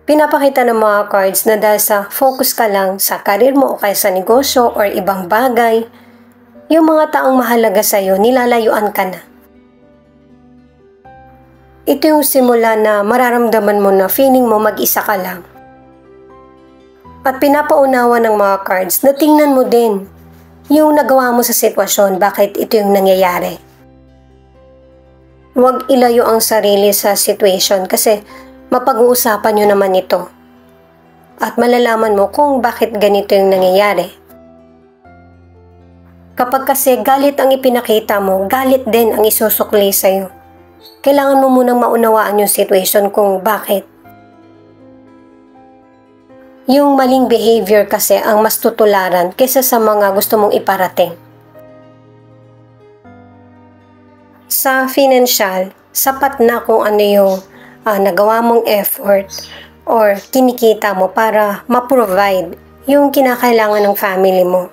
Pinapakita ng mga cards na dahil sa focus ka lang sa karir mo o kaya sa negosyo or ibang bagay, yung mga taong mahalaga sa'yo, nilalayuan ka na. Ito yung simula na mararamdaman mo na feeling mo mag-isa ka lang. At pinapaunawa ng mga cards na tingnan mo din yung nagawa mo sa sitwasyon, bakit ito yung nangyayari. Huwag ilayo ang sarili sa situation kasi mapag-uusapan nyo naman ito. At malalaman mo kung bakit ganito yung nangyayari. Kapag kasi galit ang ipinakita mo, galit din ang isusukli sa'yo. Kailangan mo munang maunawaan yung situation kung bakit. Yung maling behavior kasi ang mas tutularan kaysa sa mga gusto mong iparating. Sa financial, sapat na kung ano yung nagawa mong effort or kinikita mo para ma-provide yung kinakailangan ng family mo.